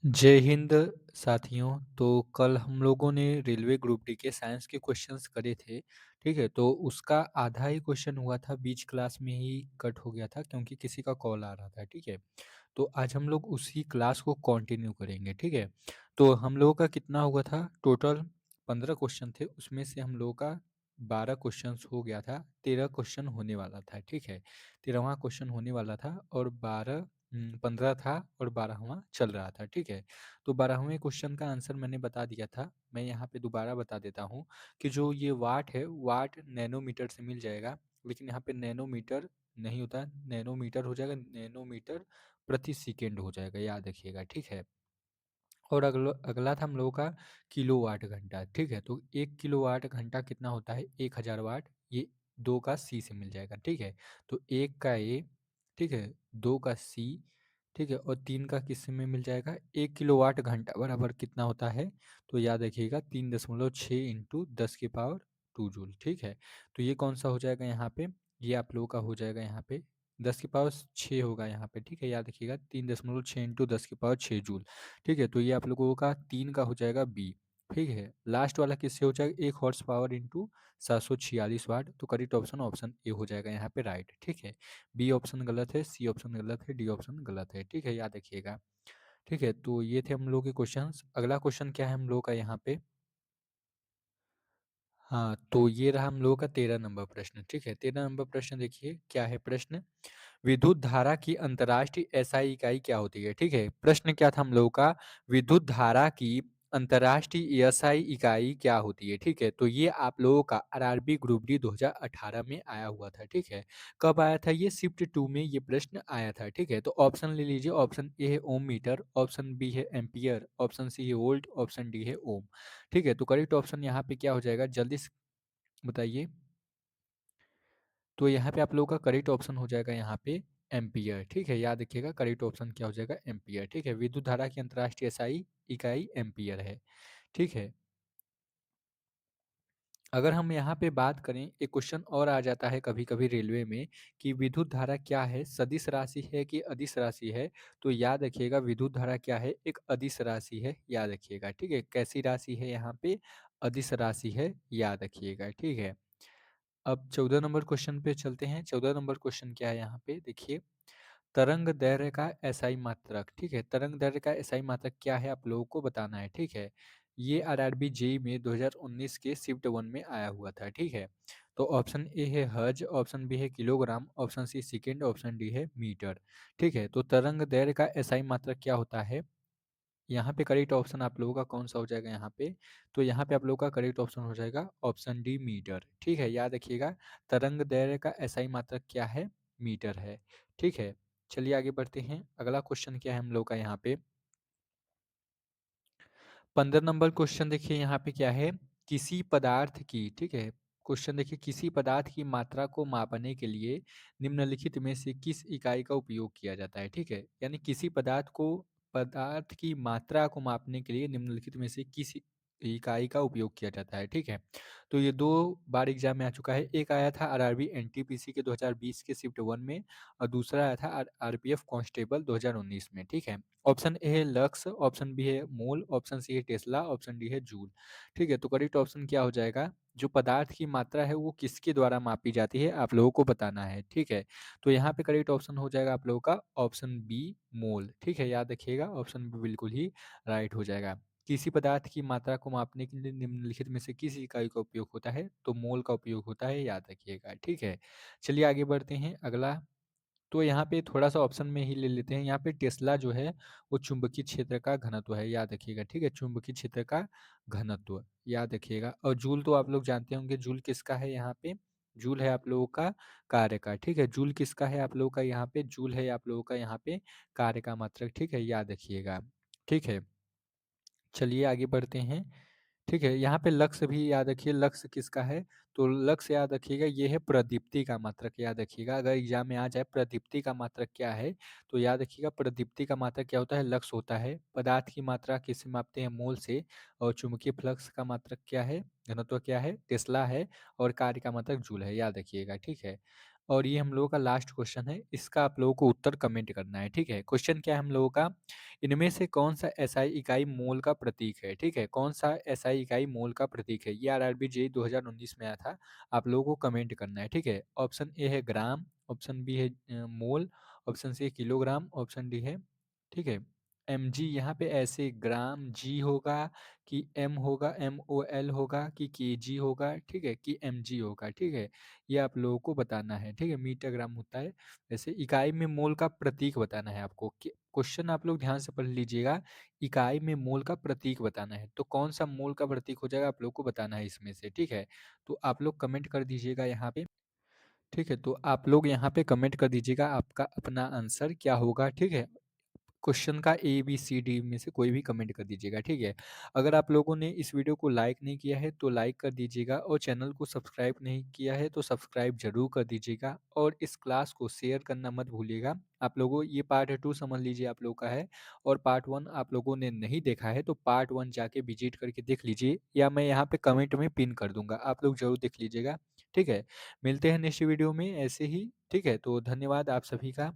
जय हिंद साथियों। तो कल हम लोगों ने रेलवे ग्रुप डी के साइंस के क्वेश्चंस करे थे। ठीक है, तो उसका आधा ही क्वेश्चन हुआ था, बीच क्लास में ही कट हो गया था क्योंकि किसी का कॉल आ रहा था। ठीक है, तो आज हम लोग उसी क्लास को कंटिन्यू करेंगे। ठीक है, तो हम लोगों का कितना हुआ था टोटल? 15 क्वेश्चन थे, उसमें से हम लोगों का 12 क्वेश्चन हो गया था, 13 क्वेश्चन होने वाला था। ठीक है, 13वां क्वेश्चन होने वाला था और 15 था और 12वां चल रहा था। ठीक है, तो 12वें क्वेश्चन का आंसर मैंने बता दिया था। मैं यहाँ पे दोबारा बता देता हूँ कि जो ये वाट है, वाट नैनोमीटर से मिल जाएगा, लेकिन यहाँ पे नैनोमीटर नहीं होता, नैनोमीटर हो जाएगा, नैनोमीटर प्रति सेकेंड हो जाएगा, याद रखिएगा। ठीक है, और अगला अगला था हम लोगों का किलोवाट घंटा। ठीक है, तो 1 किलोवाट घंटा कितना होता है? 1000 वाट। ये 2 का सी से मिल जाएगा। ठीक है, तो 1 का ए, ठीक है, 2 का सी, ठीक है, और 3 का किससे में मिल जाएगा? 1 किलोवाट घंटा बराबर कितना होता है? तो याद रखिएगा 3.6 इंटू 10 की पावर 2 जूल। ठीक है, तो ये कौन सा हो जाएगा यहाँ पे? ये आप लोगों का हो जाएगा यहाँ पे 10 की पावर 6 होगा यहाँ पे। ठीक है, याद रखिएगा 3.6 इंटू 10 की पावर 6 जूल। ठीक है, तो ये आप लोगों का 3 का हो जाएगा बी। ठीक है, लास्ट वाला किससे हो जाएगा? 1 हॉर्स पावर इंटू 746 वाट। तो करेक्ट ऑप्शन ऑप्शन ए हो जाएगा यहाँ पे राइट। ठीक है, बी ऑप्शन गलत है, सी ऑप्शन गलत है, डी ऑप्शन गलत है। ठीक है, याद रखिएगा। ठीक है, तो ये थे हम लोग के क्वेश्चंस। अगला क्वेश्चन क्या है हम लोग का यहाँ पे? हाँ, तो ये रहा हम लोगों का 13 नंबर प्रश्न। ठीक है, 13 नंबर प्रश्न देखिए क्या है प्रश्न। विद्युत धारा की अंतर्राष्ट्रीय एसआई इकाई क्या होती है? ठीक है, प्रश्न क्या था हम लोगों का? विद्युत धारा की अंतर्राष्ट्रीय एसआई इकाई क्या होती है? ठीक है, तो ये आप लोगों का आरआरबी ग्रुप डी 2018 में आया हुआ था। ठीक है, कब आया था? ये शिफ्ट 2 में ये प्रश्न आया था। ठीक है, तो ऑप्शन ले लीजिए। ऑप्शन ए है ओम मीटर, ऑप्शन बी है एम्पियर, ऑप्शन सी है वोल्ट, ऑप्शन डी है ओम। ठीक है, तो करेक्ट ऑप्शन यहाँ पे क्या हो जाएगा? जल्दी से बताइए। तो यहाँ पे आप लोगों का करेक्ट ऑप्शन हो जाएगा यहाँ पे एम्पियर। ठीक है, याद रखिएगा करेक्ट ऑप्शन क्या हो जाएगा? एम्पियर। ठीक है, विद्युत धारा की अंतर्राष्ट्रीय एसआई इकाई एम्पियर है। ठीक है, अगर हम यहाँ पे बात करें, एक क्वेश्चन और आ जाता है कभी कभी रेलवे में कि विद्युत धारा क्या है? सदिश राशि है कि अदिश राशि है? तो याद रखिएगा विद्युत धारा क्या है? एक अदिश राशि है, याद रखिएगा। ठीक है, कैसी राशि है यहाँ पे? अदिश राशि है, याद रखिएगा। ठीक है, अब 14 नंबर क्वेश्चन पे चलते हैं। 14 नंबर क्वेश्चन क्या है यहाँ पे? देखिए, तरंग दैर्ध्य का एसआई मात्रक। ठीक है, तरंग दैर्ध्य का एसआई मात्रक क्या है आप लोगों को बताना है। ठीक है, ये आरआरबी जेई में 2019 के शिफ्ट 1 में आया हुआ था। ठीक है, तो ऑप्शन ए है हर्ज, ऑप्शन बी है kilogram, option C second, option D है मीटर। ठीक है, तो तरंग दैर्ध्य का एसआई मात्रक क्या होता है? यहाँ पे करेक्ट ऑप्शन आप लोगों का कौन सा हो जाएगा यहाँ पे? तो यहाँ पे आप लोगों का करेक्ट ऑप्शन हो जाएगा ऑप्शन डी मीटर। ठीक है, याद रखिएगा तरंग दैर्ध्य का एसआई मात्रक क्या है? मीटर है। ठीक है, चलिए आगे बढ़ते हैं। अगला क्वेश्चन क्या है हम लोग का यहाँ पे? 15 नंबर क्वेश्चन देखिए यहाँ पे क्या है? किसी पदार्थ की, ठीक है, क्वेश्चन देखिए, किसी पदार्थ की मात्रा को मापने के लिए निम्नलिखित में से किस इकाई का उपयोग किया जाता है? ठीक है, यानी किसी पदार्थ की मात्रा को मापने के लिए निम्नलिखित में से किस इकाई का उपयोग किया जाता है? ठीक है, तो ये 2 बार एग्जाम में आ चुका है। एक आया था आरआरबी एनटीपीसी के 2020 के शिफ्ट 1 में, और दूसरा आया था आरपीएफ कांस्टेबल 2019 में। ठीक है, ऑप्शन ए है लक्स, ऑप्शन बी है मोल, ऑप्शन सी है टेस्ला, ऑप्शन डी है जूल। ठीक है, तो करेक्ट ऑप्शन क्या हो जाएगा? जो पदार्थ की मात्रा है वो किसके द्वारा मापी जाती है आप लोगों को बताना है। ठीक है, तो यहाँ पे करेक्ट ऑप्शन हो जाएगा आप लोगों का ऑप्शन बी मोल। ठीक है, याद रखिएगा ऑप्शन बी बिल्कुल ही राइट हो जाएगा। किसी पदार्थ की मात्रा को मापने के लिए निम्नलिखित में से किस इकाई का उपयोग होता है? तो मोल का उपयोग होता है, याद रखिएगा। ठीक है, चलिए आगे बढ़ते हैं। अगला, तो यहाँ पे थोड़ा-सा ऑप्शन में ही ले लेते हैं। यहाँ पे टेस्ला जो है वो चुंबकीय क्षेत्र का घनत्व है, याद रखिएगा। ठीक है, चुंबकीय क्षेत्र का घनत्व याद रखिएगा। और जूल तो आप लोग जानते होंगे, जूल किसका है यहाँ पे? जूल है आप लोगों का कार्य का। ठीक है, जूल किसका है आप लोगों का यहाँ पे? जूल है आप लोगों का यहाँ पे कार्य का मात्रक। ठीक है, याद रखिएगा। ठीक है, चलिए आगे बढ़ते हैं। ठीक है, यहाँ पे लक्स भी याद रखिए, लक्स किसका है? तो लक्स याद रखिएगा, ये है प्रदीप्ति का मात्रक, याद रखिएगा। अगर एग्जाम में आ जाए प्रदीप्ति का मात्रक क्या है, तो याद रखिएगा प्रदीप्ति का मात्रक क्या होता है? लक्स होता है। पदार्थ की मात्रा किससे मापते हैं? मोल से। और चुंबकीय फ्लक्स का मात्रक क्या है? घनत्व क्या है? टेस्ला है। और कार्य का मात्रक जूल है, याद रखिएगा। ठीक है, और ये हम लोगों का लास्ट क्वेश्चन है, इसका आप लोगों को उत्तर कमेंट करना है, ठीक है? क्वेश्चन क्या है हम लोगों का, इनमें से कौन-सा एसआई इकाई मोल का प्रतीक है, ठीक है? कौन-सा एसआई इकाई मोल का प्रतीक है? ये आरआरबी जेईई 2019 में आया था, आप लोगों को कमेंट करना है, ठीक है? ऑप्शन ए है ग्राम, ऑप्शन बी है मोल, ऑप्शन सी है किलोग्राम, ऑप्शन डी है, ठीक है, एमजी। यहाँ पे ऐसे ग्राम जी होगा कि एम होगा, एमओएल होगा कि केजी होगा, ठीक है? कि एमजी होगा, ठीक है? ये आप लोगों को बताना है, ठीक है? मीटर ग्राम होता है। वैसे इकाई में मोल का प्रतीक बताना है आपको। क्वेश्चन आप लोग ध्यान से पढ़ लीजिएगा, इकाई में मोल का प्रतीक बताना है। तो कौन-सा मोल का प्रतीक हो जाएगा आप लोग को बताना है इसमें से, ठीक है? तो आप लोग कमेंट कर दीजिएगा यहाँ पे, ठीक है? तो आप लोग यहाँ पे कमेंट कर दीजिएगा आपका अपना आंसर क्या होगा, ठीक है? क्वेश्चन का ए, बी, सी, डी में से कोई भी कमेंट कर दीजिएगा, ठीक है? अगर आप लोगों ने इस वीडियो को लाइक नहीं किया है, तो लाइक कर दीजिएगा और चैनल को सब्सक्राइब नहीं किया है, तो सब्सक्राइब ज़रूर कर दीजिएगा और इस क्लास को शेयर करना मत भूलिएगा। आप लोगों ये पार्ट 2 समझ लीजिए आप लोगों का है और पार्ट 1 आप लोगों ने नहीं देखा है, तो पार्ट 1 जाके विज़िट करके देख लीजिए या मैं यहाँ पे कमेंट में पिन कर दूँगा, आप लोग ज़रूर देख लीजिएगा, ठीक है? मिलते हैं नेक्स्ट वीडियो में ऐसे ही, ठीक है? तो धन्यवाद आप सभी का।